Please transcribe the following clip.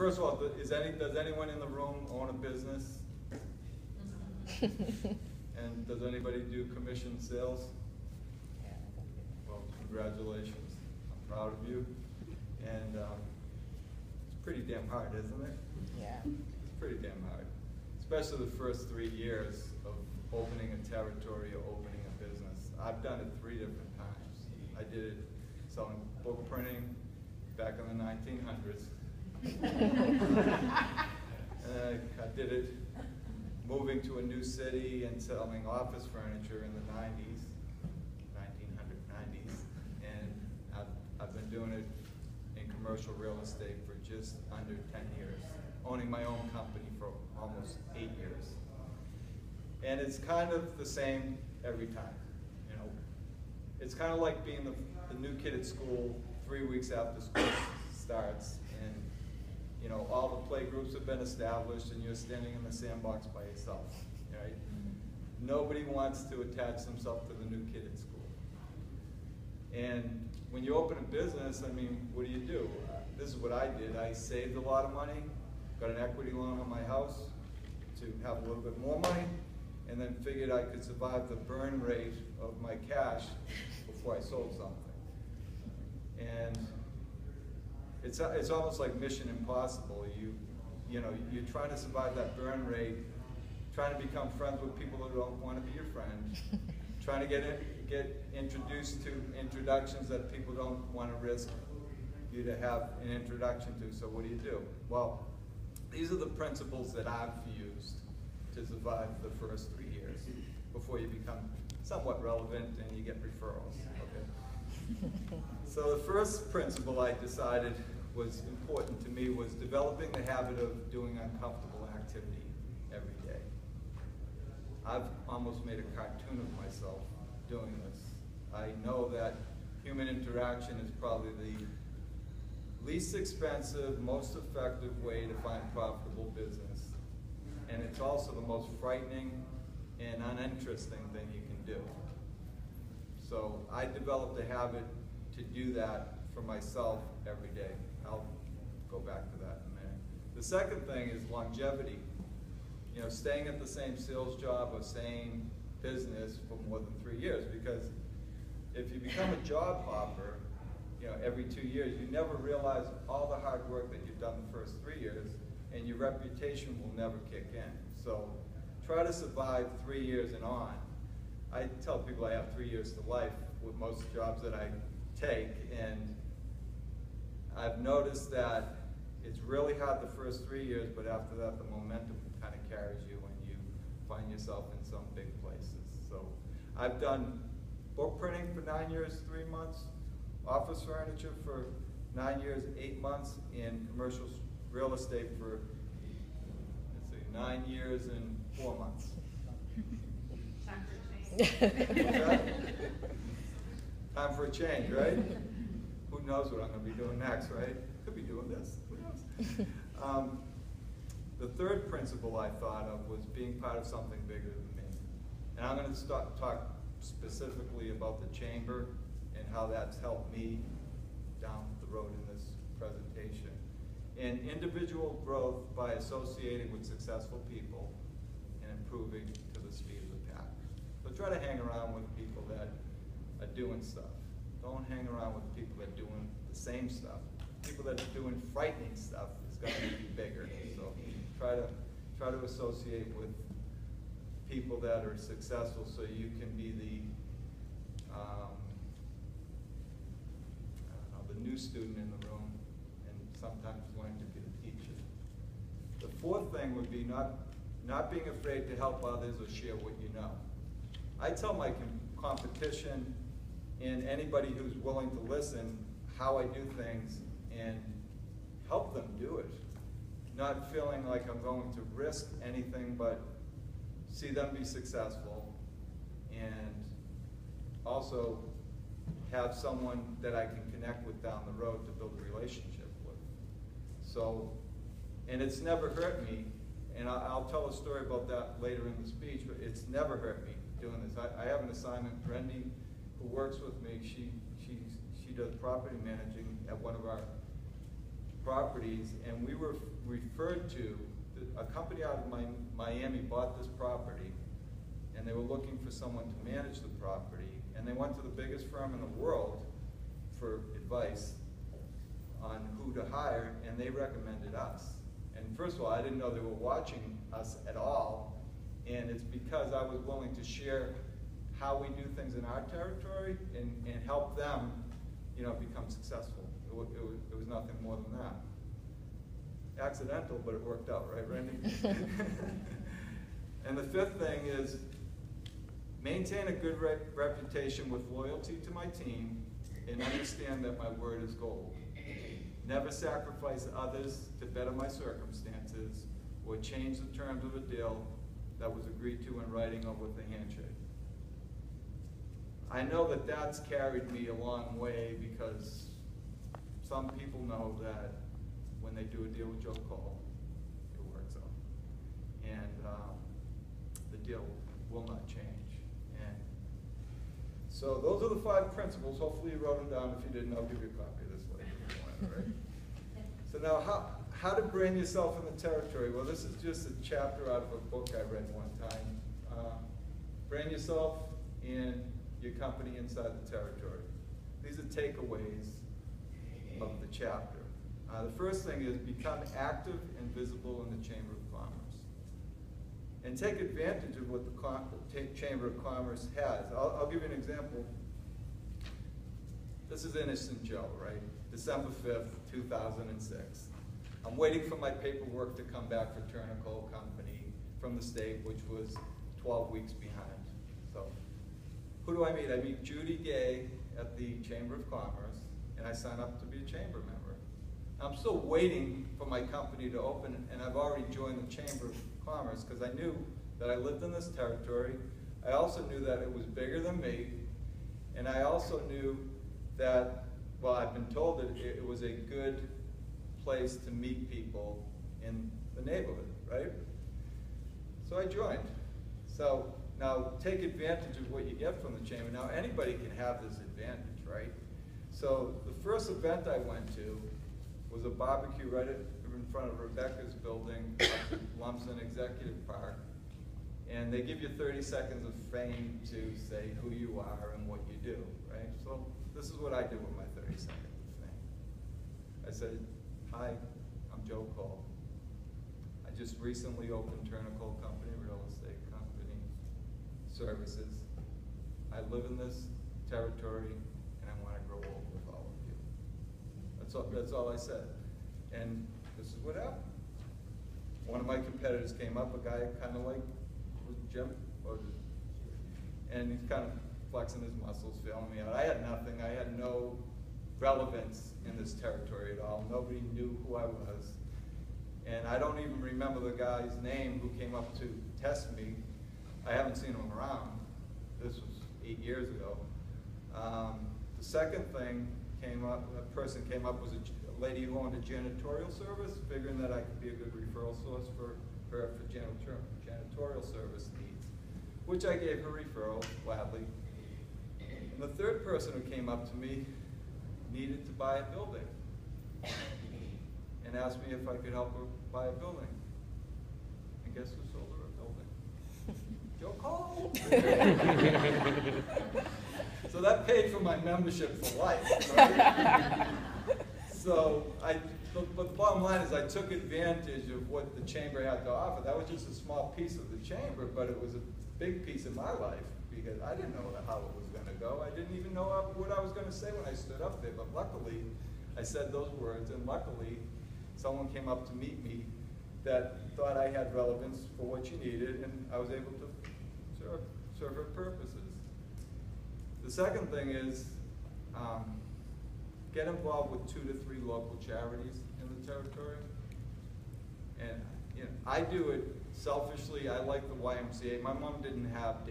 first of all, does anyone in the room own a business? And does anybody do commission sales? Well, congratulations. I'm proud of you. And it's pretty damn hard, isn't it? Yeah. It's pretty damn hard. Especially the first 3 years of opening a territory or opening a business. I've done it 3 different times. I did it selling book printing back in the 1900s. I did it moving to a new city and selling office furniture in the 1990s. And I've been doing it in commercial real estate for just under 10 years, owning my own company for almost 8 years. And it's kind of the same every time, you know. It's kind of like being the new kid at school 3 weeks after school starts, and you know, all the play groups have been established and you're standing in the sandbox by yourself, right? Nobody wants to attach themselves to the new kid at school. And when you open a business, I mean, what do? This is what I did. I saved a lot of money, got an equity loan on my house to have a little bit more money, and then figured I could survive the burn rate of my cash before I sold something. And it's almost like Mission Impossible. You know, you're trying to survive that burn rate, trying to become friends with people who don't want to be your friend, trying to get introduced to introductions that people don't want to risk you to have an introduction to. So what do? Well, these are the principles that I've used to survive the first 3 years before you become somewhat relevant and you get referrals. Okay. So the first principle I decided was important to me was developing the habit of doing uncomfortable activity every day. I've almost made a cartoon of myself doing this. I know that human interaction is probably the least expensive, most effective way to find profitable business. And it's also the most frightening and uninteresting thing you can do. So I developed a habit to do that for myself every day. I'll go back to that in a minute. The second thing is longevity. You know, staying at the same sales job or same business for more than 3 years, because if you become a job hopper, you know, every 2 years, you never realize all the hard work that you've done the first 3 years, and your reputation will never kick in. So try to survive 3 years and on. I tell people I have 3 years to life with most jobs that I take, and I've noticed that it's really hard the first 3 years, but after that the momentum kind of carries you and you find yourself in some big places. So I've done book printing for 9 years, 3 months, office furniture for 9 years, 8 months, and commercial real estate for, let's see, 9 years and 4 months. Time for a change, right? Who knows what I'm going to be doing next, right? Could be doing this. Who knows? The third principle I thought of was being part of something bigger than me. And I'm going to talk specifically about the chamber and how that's helped me down the road in this presentation. And individual growth by associating with successful people and improving to the speed of the pack. So try to hang around with people that are doing stuff. Don't hang around with people that are doing the same stuff. People that are doing frightening stuff is going to be bigger. So try to associate with people that are successful so you can be the the new student in the room and sometimes learn to be the teacher. The fourth thing would be not being afraid to help others or share what you know. I tell my competition and anybody who's willing to listen how I do things and help them do it. Not feeling like I'm going to risk anything but see them be successful and also have someone that I can connect with down the road to build a relationship with. So, and it's never hurt me, and I'll tell a story about that later in the speech, but it's never hurt me doing this. I have an assignment, Brendy, who works with me, she does property managing at one of our properties, and we were referred to, a company out of Miami bought this property, and they were looking for someone to manage the property, and they went to the biggest firm in the world for advice on who to hire, and they recommended us. And first of all, I didn't know they were watching us at all, and it's because I was willing to share how we do things in our territory and help them, you know, become successful. It was nothing more than that. Accidental, but it worked out, right, Randy? And the fifth thing is maintain a good reputation with loyalty to my team and understand that my word is gold. Never sacrifice others to better my circumstances or change the terms of a deal that was agreed to in writing or with a handshake. I know that that's carried me a long way because some people know that when they do a deal with Joe Cole, it works out. And the deal will not change. And so those are the 5 principles. Hopefully you wrote them down. If you didn't, I'll give you a copy of this later if you want, right? So now, how to brand yourself in the territory? Well, this is just a chapter out of a book I read one time. Brand yourself and your company inside the territory. These are takeaways of the chapter. The first thing is become active and visible in the Chamber of Commerce. And take advantage of what the Chamber of Commerce has. I'll give you an example. This is Innocent Joe, right? December 5th, 2006. I'm waiting for my paperwork to come back for Turner Coal Company from the state, which was 12 weeks behind. So, who do I meet? I meet Judy Gay at the Chamber of Commerce, and I sign up to be a chamber member. I'm still waiting for my company to open, and I've already joined the Chamber of Commerce because I knew that I lived in this territory. I also knew that it was bigger than me, and I also knew that, well, I've been told that it was a good place to meet people in the neighborhood, right? So I joined. So now take advantage of what you get from the chamber. Now anybody can have this advantage, right? So the first event I went to was a barbecue right in front of Rebecca's building at Lumsden Executive Park. And they give you 30 seconds of fame to say who you are and what you do, right? So this is what I do with my 30 seconds of fame. I said, hi, I'm Joe Cole. I just recently opened Turner Coal Company, real estate company, services. I live in this territory and I want to grow old with all of you. That's all I said. And this is what happened. One of my competitors came up, a guy kind of like Jim, and he's kind of flexing his muscles, feeling me out. I had nothing. I had no relevance in this territory at all. Nobody knew who I was. And I don't even remember the guy's name who came up to test me. I haven't seen him around. This was 8 years ago. The second thing came up, a person came up, was a lady who owned a janitorial service, figuring that I could be a good referral source for her for janitorial service needs, which I gave her referral gladly. And the third person who came up to me needed to buy a building and asked me if I could help her buy a building. And guess who sold her a building? Joe Cole. So that paid for my membership for life, right? So but the bottom line is I took advantage of what the chamber had to offer. That was just a small piece of the chamber, but it was a big piece of my life because I didn't know how it was going to go. I didn't even know what I was going to say when I stood up there, but luckily I said those words, and luckily someone came up to meet me that thought I had relevance for what she needed, and I was able to serve her purposes. The second thing is get involved with 2 to 3 local charities in the territory. And you know, I do it selfishly. I like the YMCA. My mom didn't have